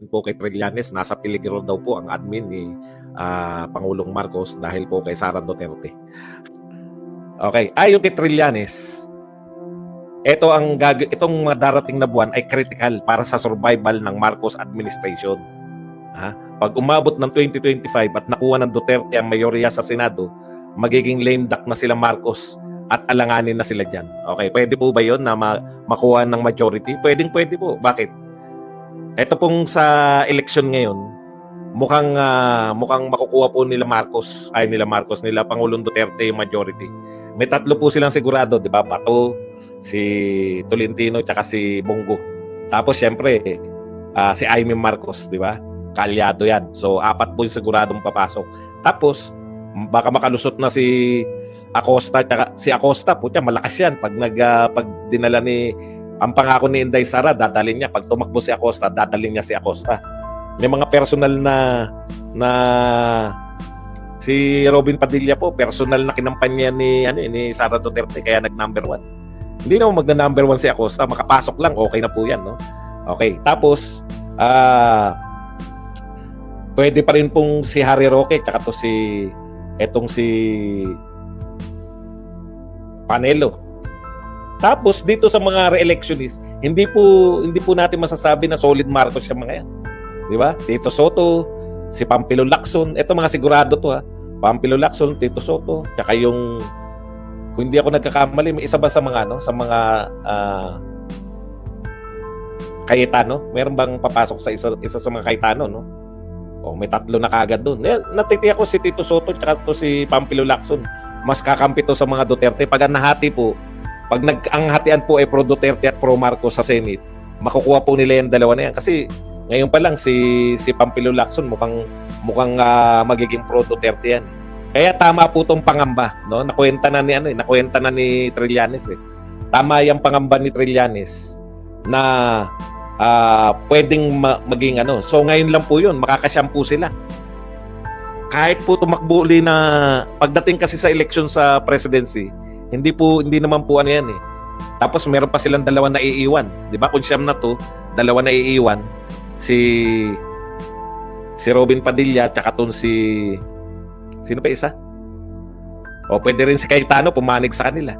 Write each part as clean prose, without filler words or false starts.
po kay Trillanes, nasa peligro daw po ang admin ni Pangulong Marcos dahil po kay Sara Duterte. Okay, ayon kay Trillanes, itong mga darating na buwan ay critical para sa survival ng Marcos administration. Pag umabot ng 2025 at nakuha ng Duterte ang mayorya sa Senado, magiging lame duck na sila Marcos at alanganin na sila dyan. Okay, pwede po ba yun na makuha ng majority? Pwede po. Bakit? Ito pong sa election ngayon, mukhang makukuha po nila Pangulong Duterte yung majority. May tatlo po silang sigurado, di ba? Bato, si Tolentino, tsaka si Bongo. Tapos syempre, si Aimee Marcos, di ba? Kalyado yan. So, 4 po yung siguradong papasok. Tapos, baka makalusot na si Acosta, tsaka si Acosta, putya, malakas yan. Pag dinala ang pangako ni Inday Sara, dadalhin niya. Pag tumakbo si Acosta, dadalhin niya si Acosta. May mga personal na si Robin Padilla po, personal na kinampanya ni Sara Duterte, kaya nag-number 1. Hindi naman magna-number 1 si Acosta, makapasok lang, okay na po yan, no? Okay, tapos pwede pa rin pong si Harry Roque, tsaka to si Panelo. Tapos dito sa mga re-electionist, hindi po natin masasabi na solid Marcos yung mga yan. Di ba? Tito Soto, si Pampilo Lacson, ito mga sigurado to Pampilo Lacson, Tito Soto, tsaka yung, kung hindi ako nagkakamali, may isa ba sa mga Cayetano? Meron bang papasok sa isa sa mga Cayetano, no? O may 3 na kagad doon. Natitiyak ko si Tito Soto tsaka to si Pampilo Lacson. Mas kakampi to sa mga Duterte. Pag nahati po, pag ang hatian po ay pro Duterte at pro Marcos sa Senate, makukuha po nila yung dalawa na yan. Kasi ngayon pa lang si Pampilo Lacson mukhang magiging pro Duterte yan. Kaya tama po tong pangamba, no? Nakuwenta na ni Trillanes Tama yung pangamba ni Trillanes na pwedeng maging So ngayon lang po yun, makakasyampu sila. Kahit po tumakbo uli na pagdating kasi sa election sa presidency, hindi naman po yan Tapos meron pa silang 2 na iiwan. Di ba? Kung siyam na to, 2 na iiwan. Si Robin Padilla, tsaka sino pa isa? O pwede rin si Cayetano pumanig sa kanila.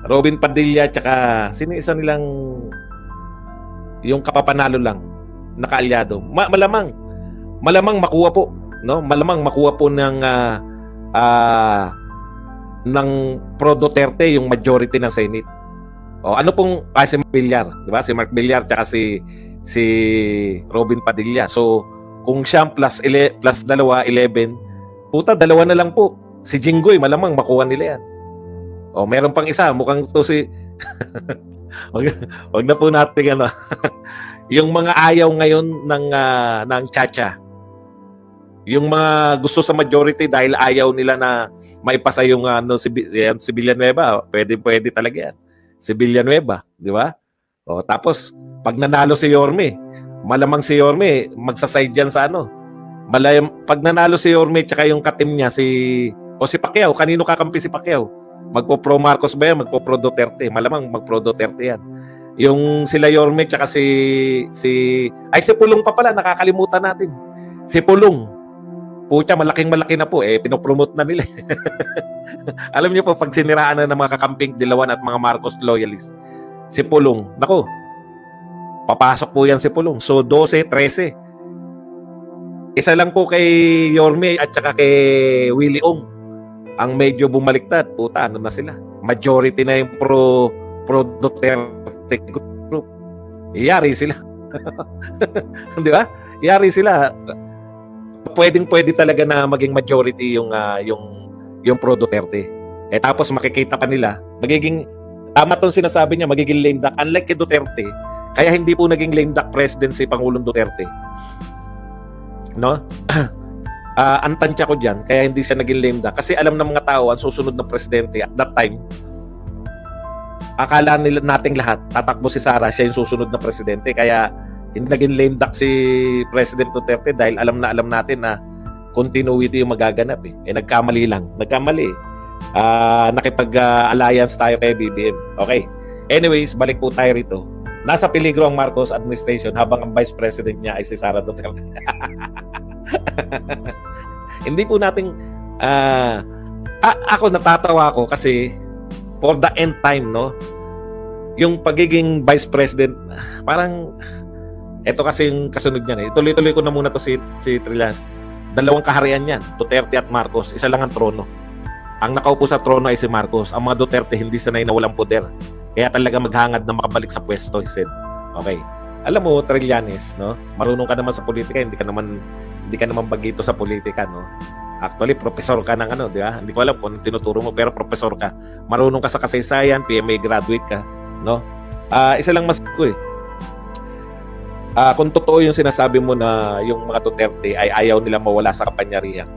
Robin Padilla, tsaka sino isa nilang yung kapapanalo lang nakaalyado. Malamang makuha po, no? Malamang makuha po ng pro Duterte yung majority ng Senate. O ano pong si Mark Villar, di ba? Si Mark Villar tsaka si Robin Padilla. So kung siyam plus 2, 11, puta 2 na lang po. Si Jinggoy malamang makuha nila yan. O meron pang isa, mukhang to si wag na po natin yung mga ayaw ngayon ng Chacha, yung mga gusto sa majority dahil ayaw nila na maipasa yung si Villanueva, pwede talaga yan. Si Villanueva, di ba? O tapos pag nanalo si Yorme, malamang si Yorme magsaside diyan sa pag nanalo si Yorme tsaka yung katim niya si Pacquiao, kanino kakampi si Pacquiao? Magpo-pro Marcos ba yan? Magpo-pro Duterte? Malamang mag-pro Duterte yan. Yung sila Yorme tsaka si Pulong pa pala, nakakalimutan natin. Si Pulong. Pucha, malaki na po. Pinopromote na nila. Alam niyo po, pag siniraan na ng mga kakamping Dilawan at mga Marcos loyalists, si Pulong, nako, papasok po yan si Pulong. So, 12, 13. Isa lang po kay Yorme at saka kay Willie Ong ang medyo bumaliktad. Puta, na sila? Majority na yung pro Duterte group. Iyari sila. Di ba? Iyari sila. Pwede talaga na maging majority yung pro Duterte. Tapos makikita pa nila, tama tong sinasabi niya, magiging lame duck. Unlike kay Duterte, kaya hindi po naging lame duck president si Pangulong Duterte. No? Ang tansya ko dyan, kaya hindi siya naging lame duck. Kasi alam ng mga tao, ang susunod na presidente at that time, akala nila nating lahat, tatakbo si Sara, siya yung susunod na presidente. Kaya hindi naging lame duck si President Duterte dahil alam natin na continuity yung magaganap nagkamali lang. Nakipag-alliance tayo kay BBM. Okay. Anyways, balik po tayo rito. nasa peligro ang Marcos administration habang ang Vice President niya ay si Sara Duterte. Hindi po nating ako natatawa ako kasi for the end time, no? Yung pagiging Vice President, parang ito kasi yung kasunod niyan eh. Tuloy-tuloy ko na muna to si Trillanes. Dalawang kaharian yan, Duterte at Marcos. Isa lang ang trono. Ang nakaupo sa trono ay si Marcos. Ang mga Duterte hindi sanay na walang poder. Kaya talaga maghangad na makabalik sa pwesto, he said. Okay. Alam mo, Trillanes, no? Marunong ka naman sa politika, hindi ka naman bagito sa politika, no? Actually, professor ka ng di ba? Hindi ko alam kung tinuturo mo, pero professor ka. Marunong ka sa kasaysayan, PMA graduate ka, no? Isa lang mas ko eh. Kung totoo yung sinasabi mo na yung mga Duterte ay ayaw nila mawala sa kapangyarihan,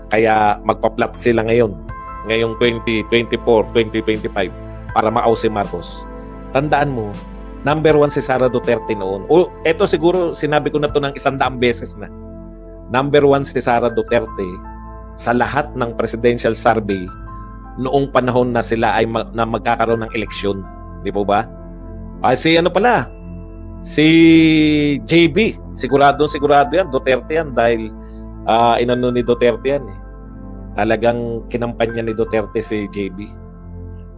kaya magpa-plot sila ngayong 2024, 2025 para maaw si Marcos. Tandaan mo, number 1 si Sara Duterte noon. O eto siguro sinabi ko na to ng 100 beses na. Number 1 si Sara Duterte sa lahat ng presidential survey noong panahon na sila ay na magkakaroon ng eleksyon. Di po ba? Si JB, sigurado yan, Duterte yan dahil inano ni Duterte yan eh. Talagang kinampanya ni Duterte si JB.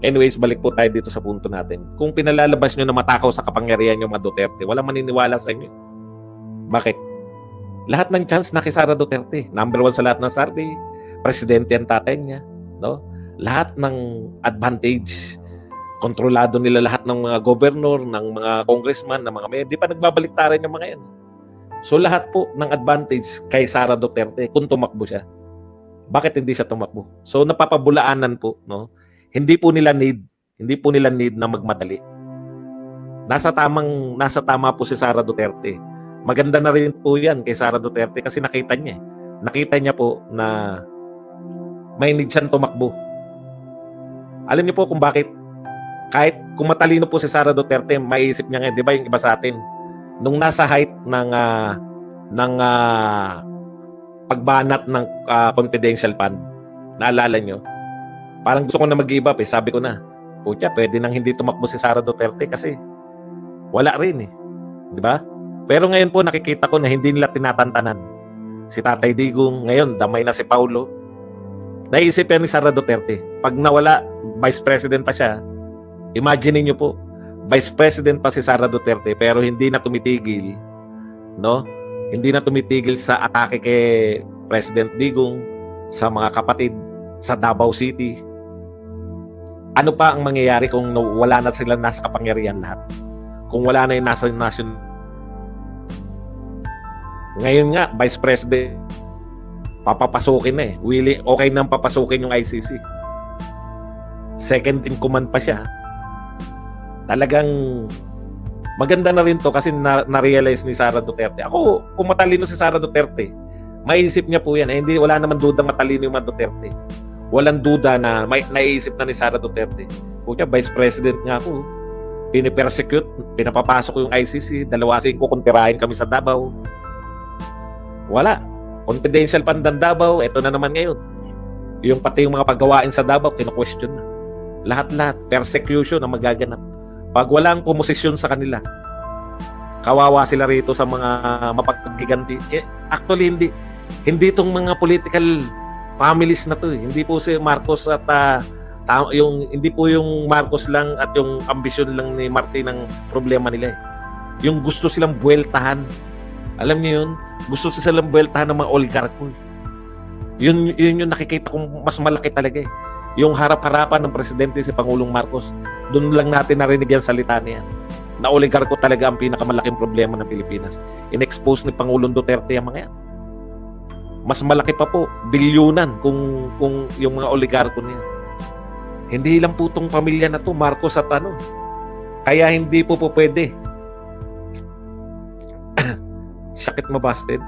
Anyways, balik po tayo dito sa punto natin. Kung pinalalabas nyo na matakaw sa kapangyarihan yung mga Duterte, walang maniniwala sa inyo. Bakit? Lahat ng chance na kay Sara Duterte. Number 1 sa lahat ng survey. Presidente ang tatay niya. No? Lahat ng advantage. Kontrolado nila lahat ng mga governor, ng mga congressman, ng mga mayor. Di pa nagbabaliktaran yung mga yan. So lahat po ng advantage kay Sara Duterte kung tumakbo siya. Bakit hindi siya tumakbo? So napapabulaanan po, no? Hindi po nila need na magmadali. Nasa tama po si Sara Duterte. Maganda na rin po 'yan kay Sara Duterte kasi nakita niya. Nakita niya po na may need siyang tumakbo. Alam niyo po kung bakit? Kahit kung matalino po si Sara Duterte, maiisip niya ngayon, 'di ba yung iba sa atin, nung nasa height ng pagbanat ng confidential fund, naalala nyo? Parang gusto ko na mag-give up eh. Sabi ko na, putya, pwede nang hindi tumakbo si Sara Duterte kasi wala rin eh. Di ba? Pero ngayon po nakikita ko na hindi nila tinatantanan. Si Tatay Digong, ngayon damay na si Paulo. Naisip yan ni Sara Duterte. Pag nawala, Vice President pa siya, imagine niyo po, Vice President pa si Sara Duterte pero hindi na tumitigil, no? Hindi na tumitigil sa atake kay President Digong, sa mga kapatid, sa Davao City. Ano pa ang mangyayari kung wala na sila nasa kapangyarihan lahat? Kung wala na yung nasa nation. Ngayon nga, Vice President, papapasukin na eh. Okay nang papasukin yung ICC. Second in command pa siya. Talagang maganda na rin to kasi na-realize ni Sara Duterte. Ako, kung matalino si Sara Duterte, maiisip niya po yan. Hindi, wala naman dudang matalino yung mga Duterte. Walang duda na naiisip na ni Sara Duterte. Pucha, Vice President nga ako. Pinipersecute, pinapapasok yung ICC, dalawasin ko kung tirahin kami sa Davao. Wala. Confidential fund ng Davao, eto na naman ngayon. Yung pati yung mga paggawain sa Davao, kino-question na. Lahat-lahat, persecution ang magaganap. Pag walang komosisyon sa kanila, kawawa sila rito sa mga mapaggiganti. Actually, hindi itong mga political families na to. Hindi po si Marcos at hindi po yung Marcos lang at yung ambisyon lang ni Martin ang problema nila. Yung gusto silang buweltahan. Alam niyo yun? Gusto silang buweltahan ng mga oligarko. Yun yung nakikita kong mas malaki talaga eh. Yung harap-harapan ng presidente si Pangulong Marcos, doon lang natin narinig yung salita niya. Na oligarko talaga ang pinakamalaking problema ng Pilipinas. In-expose ni Pangulong Duterte ang mga yan. Mas malaki pa po, bilyunan kung yung mga oligarko niya. Hindi lang po itong pamilya na to, Marcos at ano. Kaya hindi po pwede. Sakit mabasted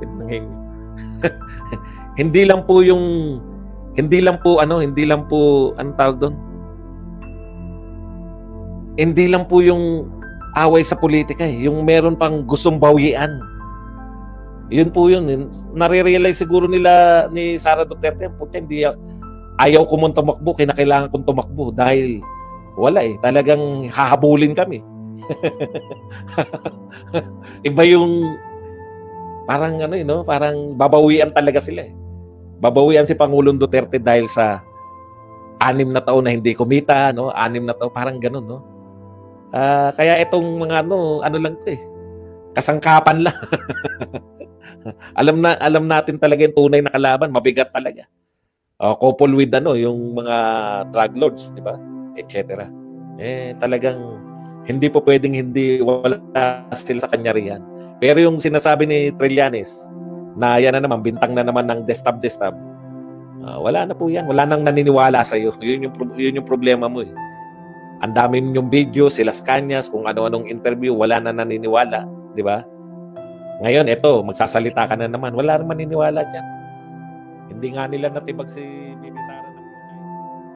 ng henyo. Hindi lang po anong tawag doon? Hindi lang po yung away sa politika eh. Yung meron pang gustong bawian. Yun po yun. Nare-realize siguro nila ni Sara Duterte, hindi ayaw ko mong tumakbo, kinakailangan kong tumakbo dahil wala eh. Talagang hahabulin kami. Iba yung parang ano, no? Parang babawian talaga sila eh. Babawian si Pangulong Duterte dahil sa 6 na taon na hindi kumita, no? 6 na taon, parang ganun, no? Kaya itong mga ano lang 'to eh, kasangkapan lang. Alam natin talaga yung tunay na kalaban, mabigat talaga. Couple with yung mga drug lords, 'di ba? Etc. Talagang hindi po pwedeng hindi wala sila sa kanyarihan. Pero yung sinasabi ni Trillanes na yan na naman, bintang na naman ng destab-destab, wala na po yan. Wala nang naniniwala sa iyo. Yun yung problema mo eh. Ang dami ninyong video, sila Cañas, kung ano-anong interview, wala na naniniwala, di ba? Ngayon, eto, magsasalita ka na naman, wala nang maniniwala dyan. Hindi nga nila natibag si Bibi Sara.